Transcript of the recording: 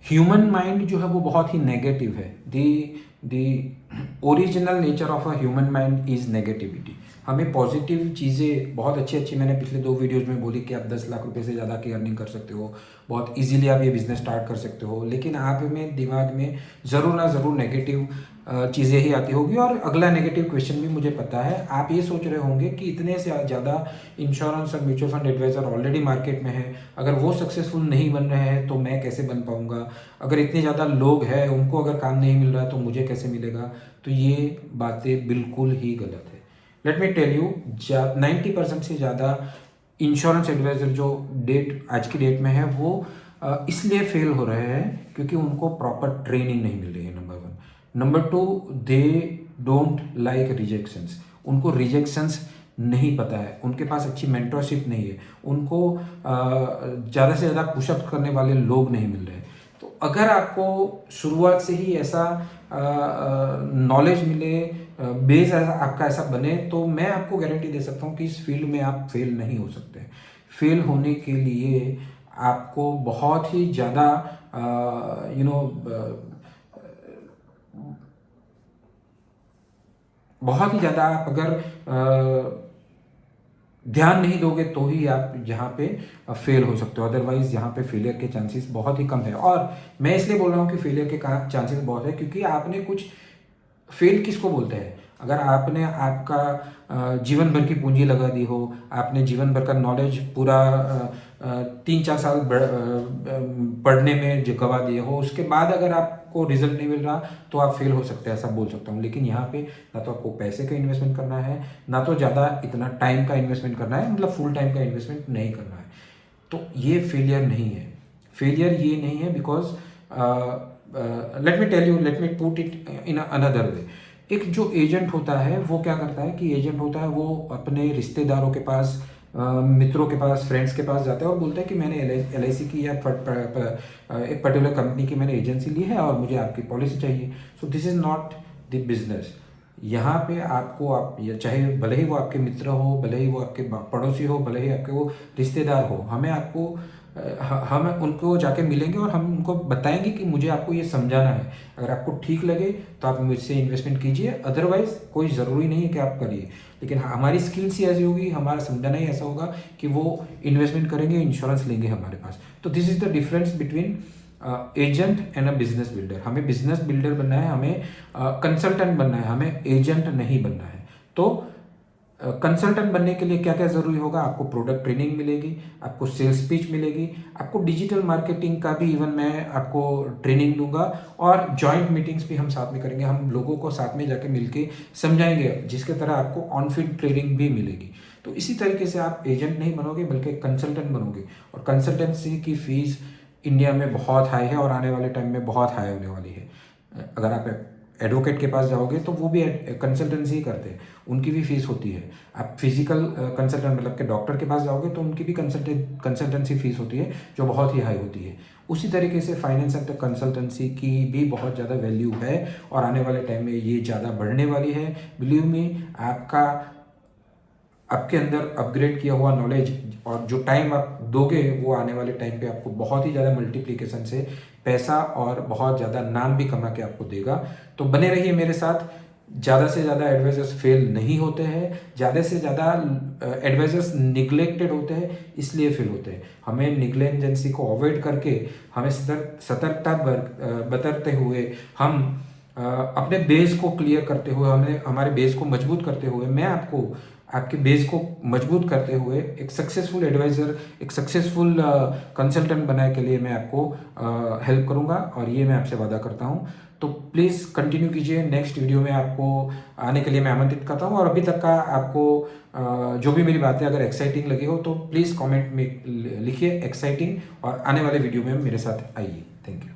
Human mind जो है वो बहुत ही नेगेटिव है। The original nature of a human mind is negativity. हमें पॉजिटिव चीज़ें बहुत अच्छी अच्छी, मैंने पिछले 2 वीडियोज़ में बोली कि आप 10 लाख रुपए से ज़्यादा की अर्निंग कर सकते हो, बहुत इजीली आप ये बिज़नेस स्टार्ट कर सकते हो, लेकिन आप में दिमाग में ज़रूर ना ज़रूर नेगेटिव चीज़ें ही आती होगी। और अगला नेगेटिव क्वेश्चन भी मुझे पता है, आप ये सोच रहे होंगे कि इतने से ज़्यादा इंश्योरेंस और mutual fund advisor already market में है, अगर वो सक्सेसफुल नहीं बन रहे हैं तो मैं कैसे बन पाऊँगा, अगर इतने ज़्यादा लोग हैं उनको अगर काम नहीं मिल रहा है तो मुझे कैसे मिलेगा। तो ये बातें बिल्कुल ही गलत है। लेट मी टेल यू, 90% से ज़्यादा इंश्योरेंस एडवाइज़र जो आज की डेट में है वो इसलिए फेल हो रहे हैं क्योंकि उनको प्रॉपर ट्रेनिंग नहीं मिल रही है, number 1। Number 2, they don't like rejections. उनको रिजेक्शंस नहीं पता है, उनके पास अच्छी मेंटरशिप नहीं है, उनको ज़्यादा से ज़्यादा पुशअप करने वाले लोग नहीं मिल रहे हैं। तो अगर आपको शुरुआत से ही ऐसा नॉलेज मिले, बेस आपका ऐसा बने, तो मैं आपको गारंटी दे सकता हूँ कि इस फील्ड में आप फेल नहीं हो सकते। फेल होने के लिए आपको बहुत ही ज़्यादा बहुत ही ज़्यादा आप अगर ध्यान नहीं दोगे तो ही आप यहाँ पे फेल हो सकते हो, अदरवाइज यहाँ पे फेलियर के चांसेस बहुत ही कम है। और मैं इसलिए बोल रहा हूँ कि फेलियर के चांसेस बहुत है क्योंकि आपने कुछ, फेल किसको बोलते हैं, अगर आपने आपका जीवन भर की पूंजी लगा दी हो, आपने जीवन भर का नॉलेज पूरा 3-4 साल पढ़ने में जो गवा दिए हो, उसके बाद अगर आपको रिजल्ट नहीं मिल रहा तो आप फेल हो सकते हैं, ऐसा बोल सकता हूँ। लेकिन यहाँ पे ना तो आपको पैसे का इन्वेस्टमेंट करना है, ना तो ज़्यादा इतना टाइम का इन्वेस्टमेंट करना है, मतलब फुल टाइम का इन्वेस्टमेंट नहीं करना है। तो ये फेलियर नहीं है। फेलियर ये नहीं है because let me put it in another way. एक जो एजेंट होता है वो क्या करता है कि एजेंट होता है वो अपने रिश्तेदारों के पास, मित्रों के पास, फ्रेंड्स के पास जाता है और बोलता है कि मैंने LIC की या एक पर्टिकुलर कंपनी की मैंने एजेंसी ली है और मुझे आपकी पॉलिसी चाहिए। So this is not the business. यहाँ पे आपको, आप चाहे भले ही वो आपके मित्र हो, भले ही वो आपके पड़ोसी हो, भले ही आपके वो रिश्तेदार हो, हमें आपको हम उनको जाके मिलेंगे और हम उनको बताएंगे कि मुझे आपको ये समझाना है। अगर आपको ठीक लगे तो आप मुझसे इन्वेस्टमेंट कीजिए, अदरवाइज कोई ज़रूरी नहीं है कि आप करिए। लेकिन हमारी स्किल्स ही ऐसी होगी, हमारा समझाना ही ऐसा होगा कि वो इन्वेस्टमेंट करेंगे, इंश्योरेंस लेंगे हमारे पास। तो this is the difference between agent and a business builder. हमें बिजनेस बिल्डर बनना है, हमें कंसल्टेंट बनना है, हमें एजेंट नहीं बनना है। तो कंसल्टेंट बनने के लिए क्या क्या ज़रूरी होगा, आपको प्रोडक्ट ट्रेनिंग मिलेगी, आपको सेल्स पिच मिलेगी, आपको डिजिटल मार्केटिंग का भी इवन मैं आपको ट्रेनिंग दूंगा, और जॉइंट मीटिंग्स भी हम साथ में करेंगे। हम लोगों को साथ में जाके मिलके समझाएंगे, जिसके तरह आपको ऑन फील्ड ट्रेनिंग भी मिलेगी। तो इसी तरीके से आप एजेंट नहीं बनोगे बल्कि कंसल्टेंट बनोगे। और कंसल्टेंसी की फीस इंडिया में बहुत हाई है और आने वाले टाइम में बहुत हाई होने वाली है। अगर आप एडवोकेट के पास जाओगे तो वो भी कंसल्टेंसी ही करते हैं, उनकी भी फीस होती है। आप फिजिकल कंसल्टेंट मतलब के डॉक्टर के पास जाओगे तो उनकी भी कंसल्टेंसी फीस होती है जो बहुत ही हाई होती है। उसी तरीके से फाइनेंस सेक्टर कंसल्टेंसी की भी बहुत ज़्यादा वैल्यू है और आने वाले टाइम में ये ज़्यादा बढ़ने वाली है। बिलीव मी, आपके अंदर अपग्रेड किया हुआ नॉलेज और जो टाइम आप दोगे वो आने वाले टाइम पे आपको बहुत ही ज़्यादा मल्टीप्लिकेशन से पैसा और बहुत ज़्यादा नाम भी कमा के आपको देगा। तो बने रहिए मेरे साथ। ज़्यादा से ज़्यादा एडवाइजर्स फेल नहीं होते हैं, ज़्यादा से ज़्यादा एडवाइजर्स निगलेक्टेड होते हैं, इसलिए फेल होते हैं। हमें निगलेजेंसी को अवॉइड करके, हमें सतर्कता बरतते हुए, हम अपने बेस को क्लियर करते हुए, हमें हमारे बेस को मजबूत करते हुए, मैं आपको आपके बेस को मजबूत करते हुए एक सक्सेसफुल एडवाइज़र, एक सक्सेसफुल कंसल्टेंट बनाने के लिए मैं आपको हेल्प करूंगा और ये मैं आपसे वादा करता हूं। तो प्लीज़ कंटिन्यू कीजिए। नेक्स्ट वीडियो में आपको आने के लिए मैं आमंत्रित करता हूं। और अभी तक का आपको जो भी मेरी बातें अगर एक्साइटिंग लगी हो तो प्लीज़ कमेंट में लिखिए एक्साइटिंग, और आने वाले वीडियो में मेरे साथ आइए। Thank you.